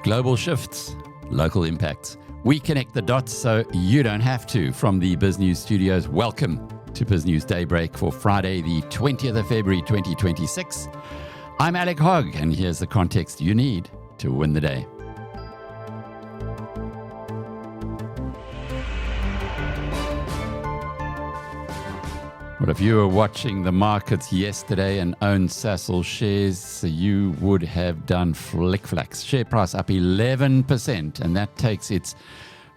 Global shifts, local impacts. We connect the dots so you don't have to. From the BizNews studios, welcome to BizNews Daybreak for Friday, the 20th of February, 2026. I'm Alec Hogg, and here's the context you need to win the day. Well, if you were watching the markets yesterday and owned Sasol shares, you would have done flick-flacks. Share price up 11%, and that takes its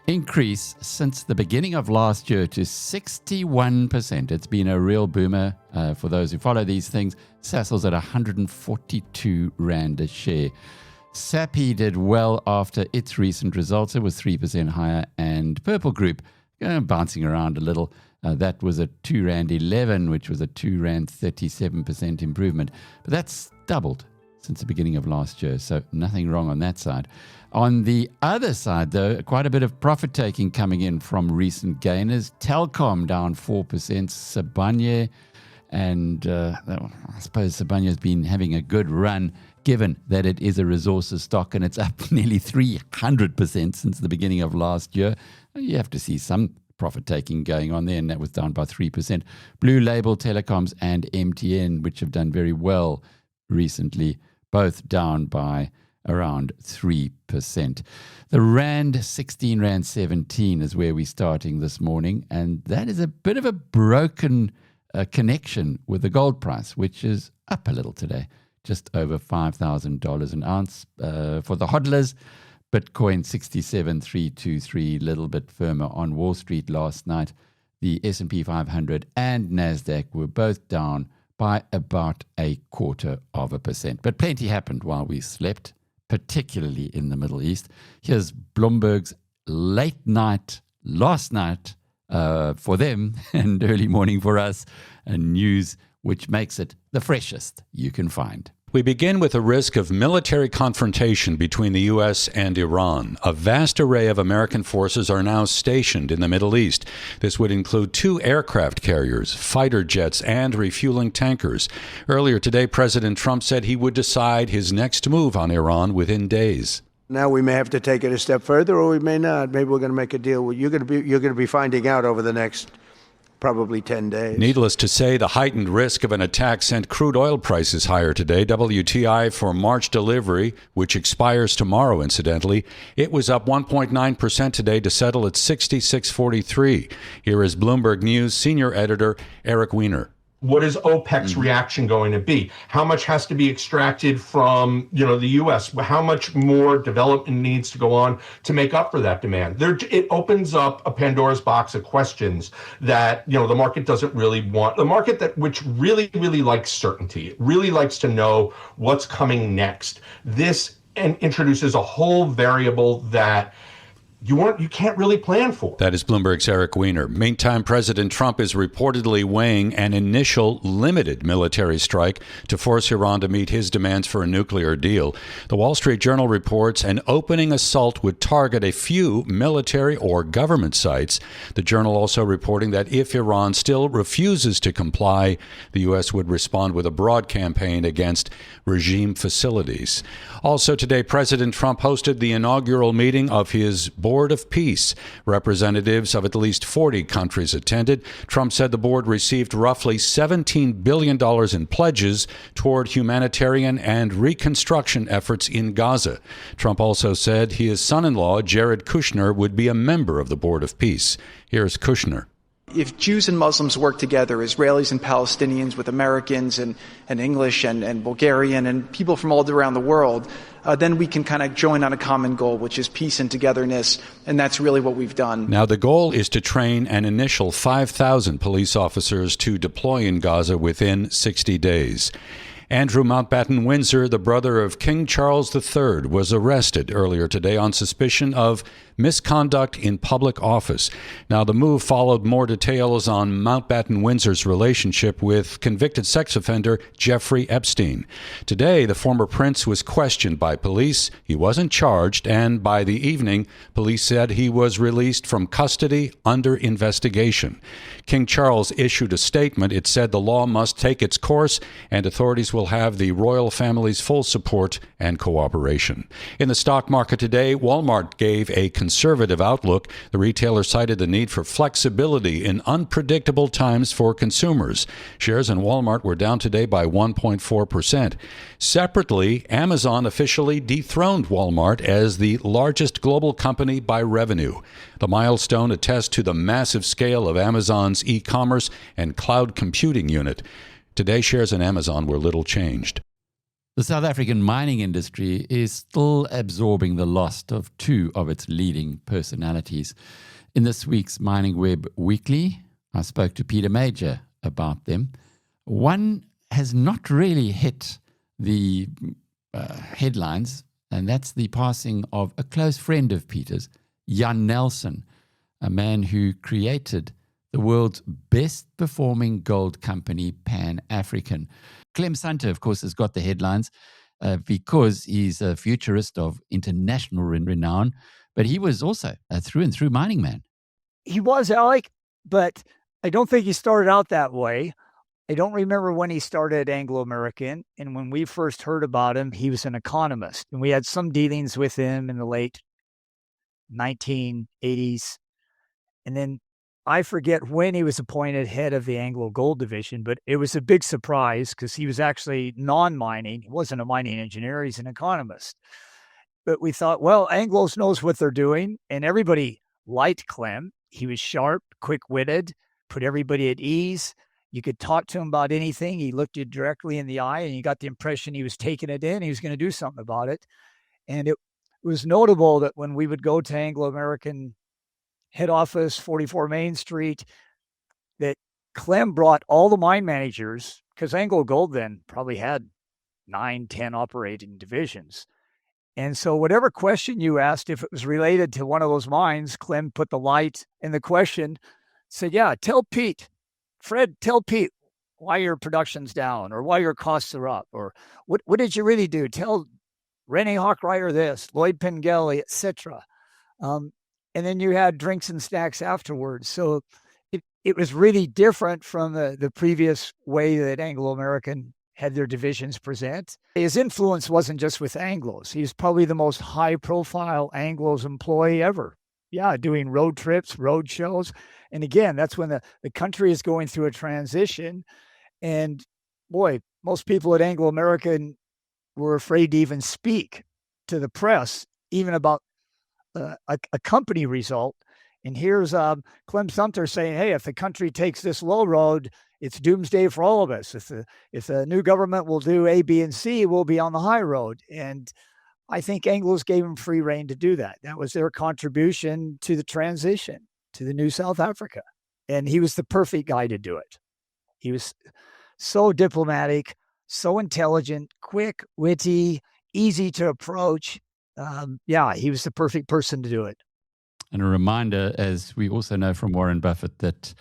increase since the beginning of last year to 61%. It's been a real boomer for those who follow these things. Sasol's at 142 Rand a share. Sappi did well after its recent results. It was 3% higher, and Purple Group bouncing around a little. That was a 2 Rand 11, which was a 2 Rand 37% improvement. But that's doubled since the beginning of last year, so nothing wrong on that side. On the other side, though, quite a bit of profit taking coming in from recent gainers. Telkom down 4%, Sibanye, and I suppose Sibanye's been having a good run, given that it is a resources stock and it's up nearly 300% since the beginning of last year. You have to see some profit taking going on there, and that was down by 3%. Blue Label Telecoms and MTN, which have done very well recently, both down by around 3%. The Rand, 16 Rand 17 is where we're starting this morning, and that is a bit of a broken connection with the gold price, which is up a little today, just over $5,000 an ounce for the hodlers. Bitcoin 67,323, little bit firmer on Wall Street last night. The S&P 500 and NASDAQ were both down by about 0.25%. But plenty happened while we slept, particularly in the Middle East. Here's Bloomberg's late night, last night for them, and early morning for us, and news which makes it the freshest you can find. We begin with the risk of military confrontation between the U.S. and Iran. A vast array of American forces are now stationed in the Middle East. This would include 2 aircraft carriers, fighter jets, and refueling tankers. Earlier today, President Trump said he would decide his next move on Iran within days. Now we may have to take it a step further, or we may not. Maybe we're going to make a deal. You're going to be finding out over the next probably 10 days. Needless to say, the heightened risk of an attack sent crude oil prices higher today. WTI for March delivery, which expires tomorrow, incidentally, it was up 1.9% today to settle at $66.43. Here is Bloomberg News senior editor Eric Weiner. What is OPEC's reaction going to be? How much has to be extracted from, the U.S.? How much more development needs to go on to make up for that demand? It opens up a Pandora's box of questions that, the market doesn't really want. The market which really, really likes certainty, really likes to know what's coming next. This introduces a whole variable that you can't really plan for. That is Bloomberg's Eric Weiner. Meantime, President Trump is reportedly weighing an initial limited military strike to force Iran to meet his demands for a nuclear deal. The Wall Street Journal reports an opening assault would target a few military or government sites. The Journal also reporting that if Iran still refuses to comply, the U.S. would respond with a broad campaign against regime facilities. Also today, President Trump hosted the inaugural meeting of his Board of Peace. Representatives of at least 40 countries attended. Trump said the board received roughly $17 billion in pledges toward humanitarian and reconstruction efforts in Gaza. Trump also said his son-in-law, Jared Kushner, would be a member of the Board of Peace. Here's Kushner. If Jews and Muslims work together, Israelis and Palestinians with Americans and English and Bulgarian and people from all around the world, then we can kind of join on a common goal, which is peace and togetherness, and that's really what we've done. Now, the goal is to train an initial 5,000 police officers to deploy in Gaza within 60 days. Andrew Mountbatten Windsor, the brother of King Charles III, was arrested earlier today on suspicion of misconduct in public office. Now, the move followed more details on Mountbatten Windsor's relationship with convicted sex offender Jeffrey Epstein. Today, the former prince was questioned by police. He wasn't charged, and by the evening, police said he was released from custody under investigation. King Charles issued a statement. It said the law must take its course, and authorities will have the royal family's full support and cooperation. In the stock market today, Walmart gave a conservative outlook. The retailer cited the need for flexibility in unpredictable times for consumers. Shares in Walmart were down today by 1.4%. Separately, Amazon officially dethroned Walmart as the largest global company by revenue. The milestone attests to the massive scale of Amazon's e-commerce and cloud computing unit. Today, shares in Amazon were little changed. The South African mining industry is still absorbing the loss of two of its leading personalities. In this week's Mining Web Weekly, I spoke to Peter Major about them. One has not really hit the headlines, and that's the passing of a close friend of Peter's, Jan Nelson, a man who created the world's best-performing gold company, Pan African. Clem Sunter, of course, has got the headlines because he's a futurist of international renown, but he was also a through-and-through mining man. He was, Alec, but I don't think he started out that way. I don't remember when he started Anglo American, and when we first heard about him, he was an economist, and we had some dealings with him in the late 1980s, and then I forget when he was appointed head of the Anglo Gold Division, but it was a big surprise because he was actually non-mining. He wasn't a mining engineer. He's an economist. But we thought, well, Anglos knows what they're doing, and everybody liked Clem. He was sharp, quick-witted, put everybody at ease. You could talk to him about anything. He looked you directly in the eye, and you got the impression he was taking it in. He was going to do something about it. And it was notable that when we would go to Anglo American head office, 44 Main Street, that Clem brought all the mine managers, because Anglo Gold then probably had 9, 10 operating divisions. And so whatever question you asked, if it was related to one of those mines, Clem put the light in the question, said, yeah, tell Pete, Fred, tell Pete why your production's down or why your costs are up, or what did you really do? Tell Rene Hochreiter this, Lloyd Pengelly, etc. And then you had drinks and snacks afterwards. So it was really different from the previous way that Anglo American had their divisions present. His influence wasn't just with Anglos. He was probably the most high-profile Anglos employee ever. Yeah, doing road trips, road shows. And again, that's when the country is going through a transition. And boy, most people at Anglo American were afraid to even speak to the press, even about a company result. And here's Clem Sumter saying, hey, if the country takes this low road, it's doomsday for all of us. If the new government will do A, B, and C, we'll be on the high road. And I think Anglos gave him free rein to do that. That was their contribution to the transition to the new South Africa. And he was the perfect guy to do it. He was so diplomatic, so intelligent, quick, witty, easy to approach. He was the perfect person to do it. And a reminder, as we also know from Warren Buffett, that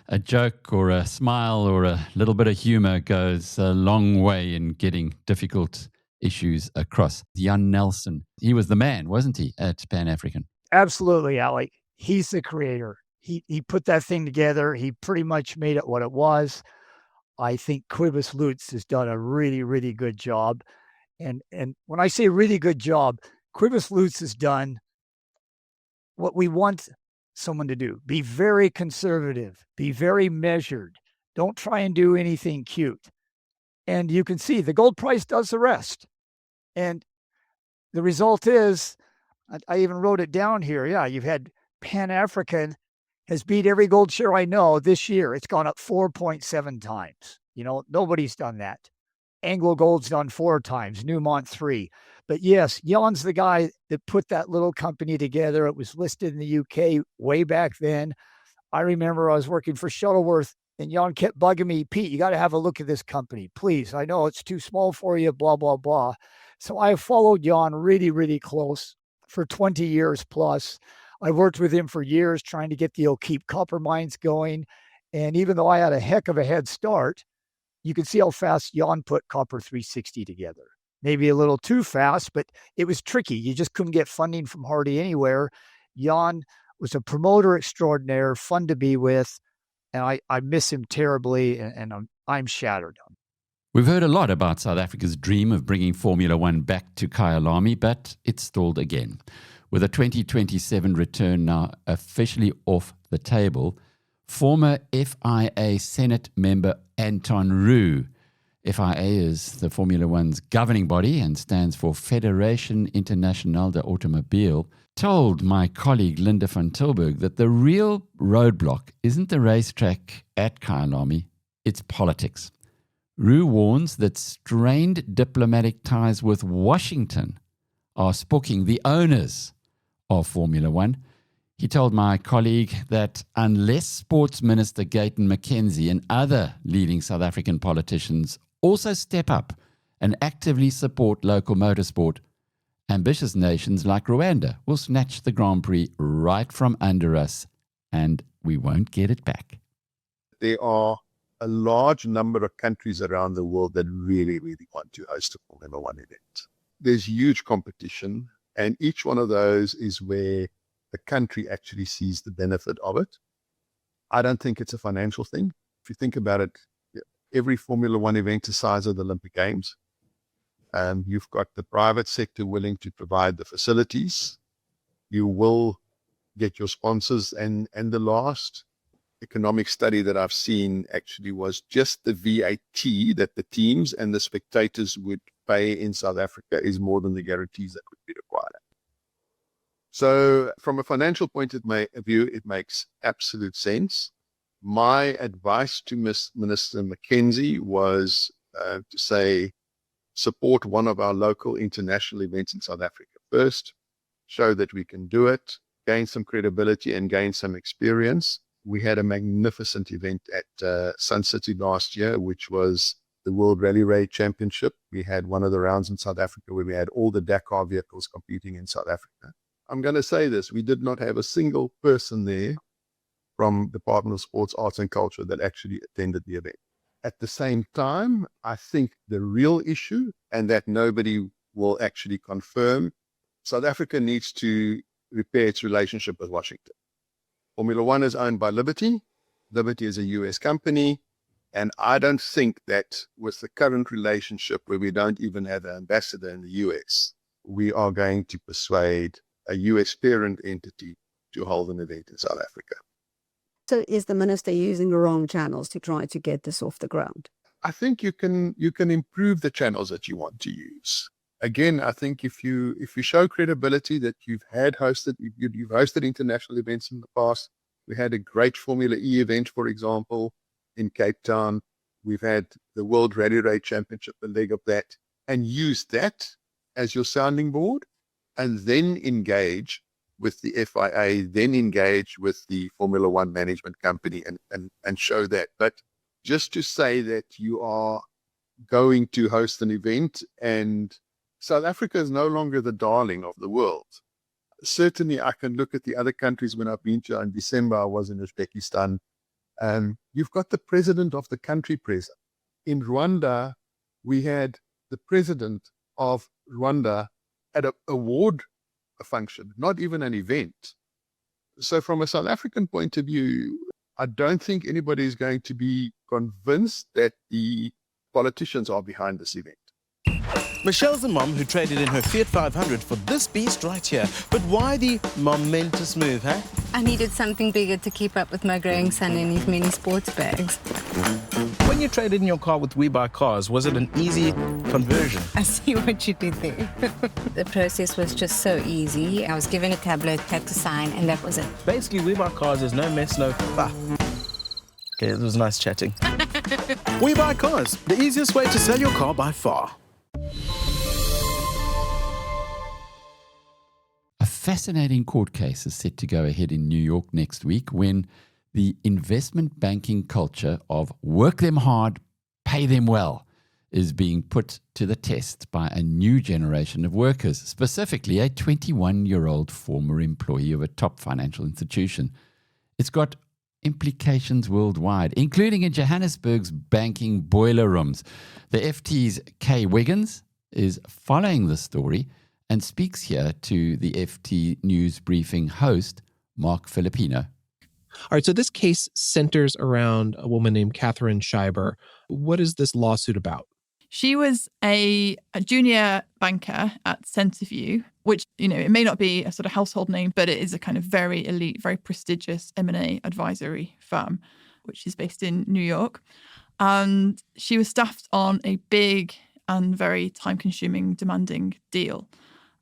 a joke or a smile or a little bit of humor goes a long way in getting difficult issues across. Jan Nelson, he was the man, wasn't he, at Pan African? Absolutely, Alec. He's the creator. He put that thing together. He pretty much made it what it was. I think Quibus Lutz has done a really, really good job. And when I say really good job, Quibus Lutz has done what we want someone to do. Be very conservative. Be very measured. Don't try and do anything cute. And you can see the gold price does the rest. And the result is, I even wrote it down here. Yeah, you've had Pan African has beat every gold share I know this year. It's gone up 4.7 times. Nobody's done that. Anglo Gold's done 4 times, Newmont 3. But yes, Jan's the guy that put that little company together. It was listed in the UK way back then. I remember I was working for Shuttleworth, and Jan kept bugging me, Pete, you got to have a look at this company, please. I know it's too small for you, blah, blah, blah. So I followed Jan really, really close for 20 years plus. I worked with him for years trying to get the O'Keefe copper mines going. And even though I had a heck of a head start, you could see how fast Jan put Copper 360 together. Maybe a little too fast, but it was tricky. You just couldn't get funding from hardly anywhere. Jan was a promoter extraordinaire, fun to be with, and I miss him terribly, and I'm shattered. We've heard a lot about South Africa's dream of bringing Formula One back to Kyalami, but it stalled again. With a 2027 return now officially off the table, former FIA Senate member Anton Roux, FIA is the Formula One's governing body and stands for Fédération Internationale de Automobile, told my colleague Linda van Tilburg that the real roadblock isn't the racetrack at Kyalami, it's politics. Roux warns that strained diplomatic ties with Washington are spooking the owners of Formula One. He told my colleague that unless Sports Minister Gayton McKenzie and other leading South African politicians also step up and actively support local motorsport, ambitious nations like Rwanda will snatch the Grand Prix right from under us, and we won't get it back. There are a large number of countries around the world that really, really want to host a Formula One event. There's huge competition, and each one of those is where the country actually sees the benefit of it. I don't think it's a financial thing. If you think about it, every Formula One event is the size of the Olympic Games. You've got the private sector willing to provide the facilities. You will get your sponsors. And the last economic study that I've seen actually was just the VAT that the teams and the spectators would pay in South Africa is more than the guarantees that would be required. So from a financial point of view, it makes absolute sense. My advice to Minister McKenzie was to say, support one of our local international events in South Africa first, show that we can do it, gain some credibility and gain some experience. We had a magnificent event at Sun City last year, which was the World Rally Raid Championship. We had one of the rounds in South Africa where we had all the Dakar vehicles competing in South Africa. I'm going to say this, we did not have a single person there from Department of Sports, Arts and Culture that actually attended the event. At the same time, I think the real issue, and that nobody will actually confirm, South Africa needs to repair its relationship with Washington. Formula One is owned by Liberty. Liberty is a US company. And I don't think that with the current relationship where we don't even have an ambassador in the US, we are going to persuade a US parent entity to hold an event in South Africa. So is the minister using the wrong channels to try to get this off the ground? I think you can improve the channels that you want to use. Again, I think if you show credibility that you've hosted international events in the past. We had a great Formula E event, for example, in Cape Town. We've had the World Rally Raid Championship, the leg of that, and use that as your sounding board, and then engage with the FIA, then engage with the Formula One management company and show that. But just to say that you are going to host an event, and South Africa is no longer the darling of the world. Certainly, I can look at the other countries. When I've been to, in December, I was in Uzbekistan. You've got the president of the country present. In Rwanda, we had the president of Rwanda at an award function, not even an event. So from a South African point of view, I don't think anybody is going to be convinced that the politicians are behind this event. Michelle's a mom who traded in her Fiat 500 for this beast right here. But why the momentous move, huh? I needed something bigger to keep up with my growing son and his many sports bags. When you traded in your car with WeBuyCars, was it an easy conversion? I see what you did there. The process was just so easy. I was given a tablet, had to sign, and that was it. Basically, WeBuyCars is no mess, no fuss. Okay, it was nice chatting. WeBuyCars, the easiest way to sell your car by far. A fascinating court case is set to go ahead in New York next week when the investment banking culture of work them hard, pay them well is being put to the test by a new generation of workers, specifically a 21-year-old former employee of a top financial institution. It's got implications worldwide, including in Johannesburg's banking boiler rooms. The FT's Kay Wiggins is following the story and speaks here to the FT News Briefing host, Mark Filipino. All right, so this case centers around a woman named Catherine Shiber. What is this lawsuit about? She was a junior banker at Centerview, which, it may not be a sort of household name, but it is a kind of very elite, very prestigious M&A advisory firm, which is based in New York. And she was staffed on a big and very time-consuming, demanding deal.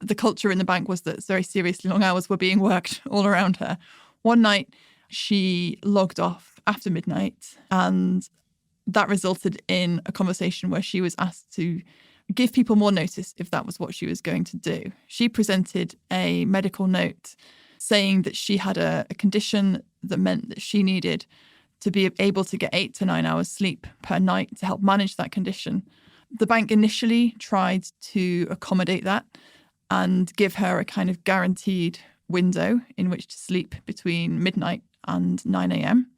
The culture in the bank was that very seriously long hours were being worked all around her. One night, she logged off after midnight, and that resulted in a conversation where she was asked to give people more notice if that was what she was going to do. She presented a medical note saying that she had a condition that meant that she needed to be able to get 8 to 9 hours sleep per night to help manage that condition. The bank initially tried to accommodate that and give her a kind of guaranteed window in which to sleep between midnight and 9 a.m.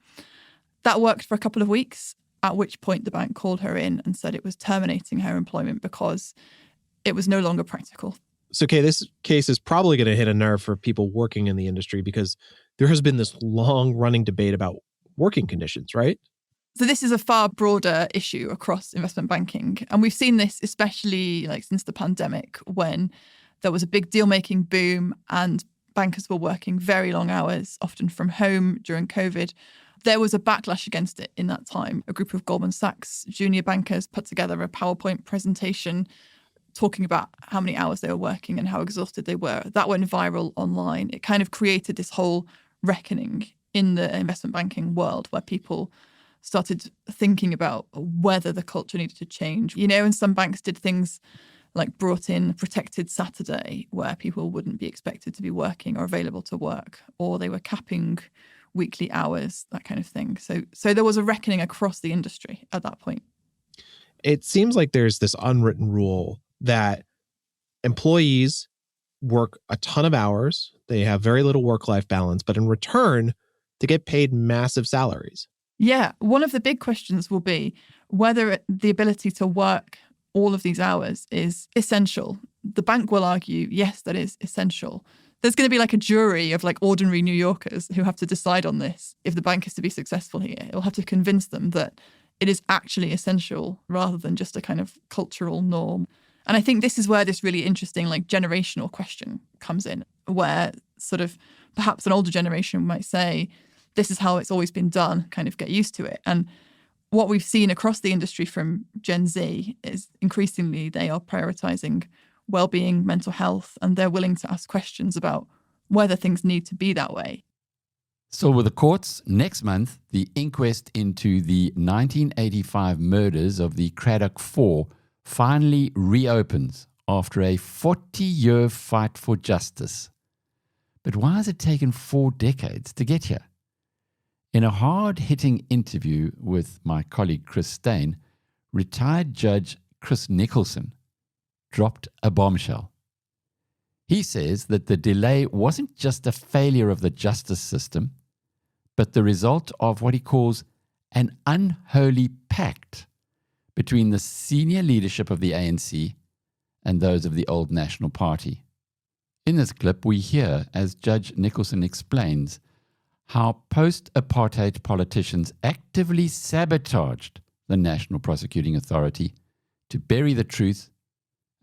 That worked for a couple of weeks, at which point the bank called her in and said it was terminating her employment because it was no longer practical. So, Kay, this case is probably going to hit a nerve for people working in the industry because there has been this long-running debate about working conditions, right? So this is a far broader issue across investment banking. And we've seen this especially since the pandemic, when there was a big deal-making boom and bankers were working very long hours, often from home during COVID. There was a backlash against it in that time. A group of Goldman Sachs junior bankers put together a PowerPoint presentation talking about how many hours they were working and how exhausted they were. That went viral online. It kind of created this whole reckoning in the investment banking world where people started thinking about whether the culture needed to change. And some banks did things like brought in Protected Saturday, where people wouldn't be expected to be working or available to work, or they were capping weekly hours, that kind of thing. So there was a reckoning across the industry at that point. It seems like there's this unwritten rule that employees work a ton of hours, they have very little work-life balance, but in return, they get paid massive salaries. Yeah, one of the big questions will be whether the ability to work all of these hours is essential. The bank will argue, yes, that is essential. There's going to be a jury of ordinary New Yorkers who have to decide on this. If the bank is to be successful here, it will have to convince them that it is actually essential rather than just a kind of cultural norm. And I think this is where this really interesting generational question comes in, where sort of perhaps an older generation might say, this is how it's always been done, kind of get used to it. And what we've seen across the industry from Gen Z is increasingly they are prioritizing well-being, mental health, and they're willing to ask questions about whether things need to be that way. So with the courts, next month, the inquest into the 1985 murders of the Craddock Four finally reopens after a 40-year fight for justice. But why has it taken 4 decades to get here? In a hard-hitting interview with my colleague Chris Stein, retired Judge Chris Nicholson dropped a bombshell. He says that the delay wasn't just a failure of the justice system, but the result of what he calls an unholy pact between the senior leadership of the ANC and those of the old National Party. In this clip, we hear, as Judge Nicholson explains, how post-apartheid politicians actively sabotaged the National Prosecuting Authority to bury the truth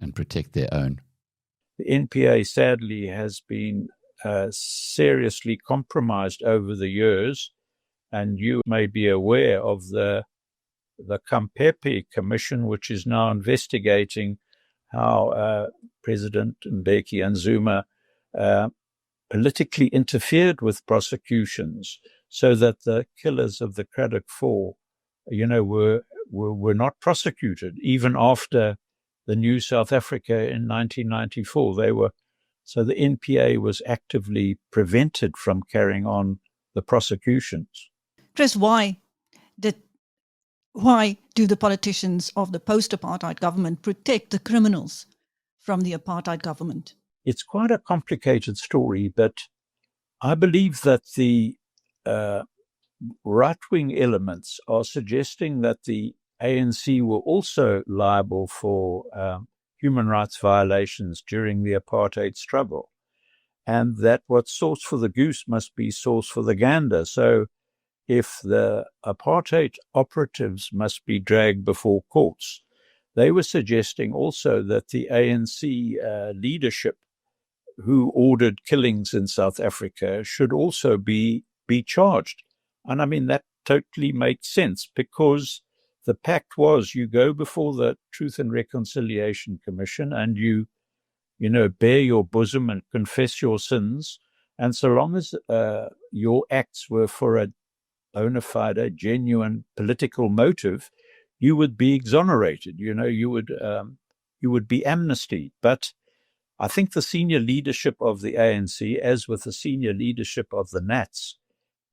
and protect their own. The NPA sadly has been seriously compromised over the years, and you may be aware of the Kampepe Commission, which is now investigating how President Mbeki and Zuma politically interfered with prosecutions so that the killers of the Craddock Four, were not prosecuted even after the New South Africa in 1994. So the NPA was actively prevented from carrying on the prosecutions. Chris, why did Why do the politicians of the post-apartheid government protect the criminals from the apartheid government? It's quite a complicated story, but I believe that the right-wing elements are suggesting that the ANC were also liable for human rights violations during the apartheid struggle, and that what's sauce for the goose must be sauce for the gander. So if the apartheid operatives must be dragged before courts, they were suggesting also that the ANC leadership who ordered killings in South Africa should also be charged. And I mean, that totally makes sense, because the pact was you go before the Truth and Reconciliation Commission and you bare your bosom and confess your sins. And so long as your acts were for a bona fide, a genuine political motive, you would be exonerated. You would be amnestied. But I think the senior leadership of the ANC, as with the senior leadership of the Nats,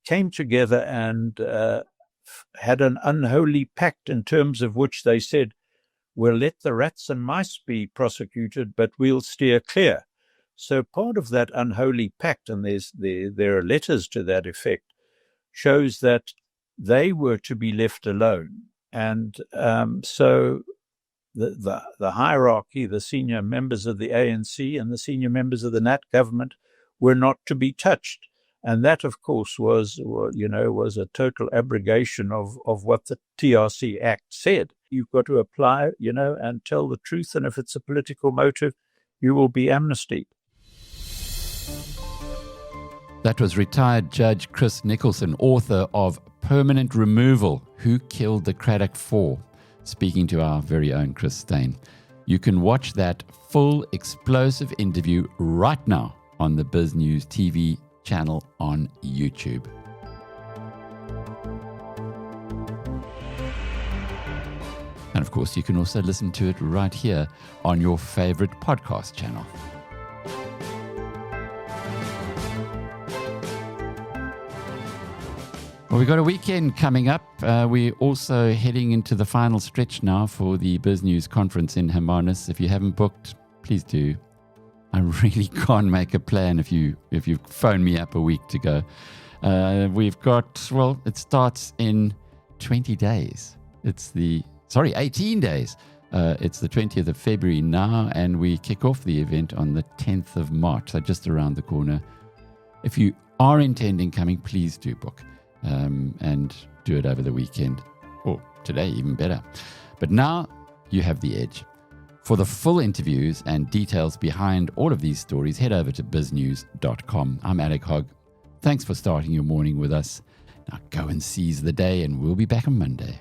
came together and had an unholy pact in terms of which they said, we'll let the rats and mice be prosecuted, but we'll steer clear. So part of that unholy pact, and there are letters to that effect, shows that they were to be left alone. And so the hierarchy, the senior members of the ANC and the senior members of the Nat government were not to be touched. And that, of course, was a total abrogation of what the TRC Act said. You've got to apply, and tell the truth. And if it's a political motive, you will be amnestied. That was retired Judge Chris Nicholson, author of Permanent Removal, Who Killed the Craddock 4, speaking to our very own Chris Steyn. You can watch that full explosive interview right now on the BizNews TV channel on YouTube. And of course, you can also listen to it right here on your favorite podcast channel. Well, we've got a weekend coming up. We're also heading into the final stretch now for the BizNews conference in Hermanus. If you haven't booked, please do. I really can't make a plan if you phone me up a week to go. We've got, well, it starts in 20 days. 18 days. It's the 20th of February now, and we kick off the event on the 10th of March, so just around the corner. If you are intending coming, please do book. And do it over the weekend, or today, even better. But now you have the edge. For the full interviews and details behind all of these stories, head over to biznews.com. I'm Alec Hogg. Thanks for starting your morning with us. Now go and seize the day, and we'll be back on Monday.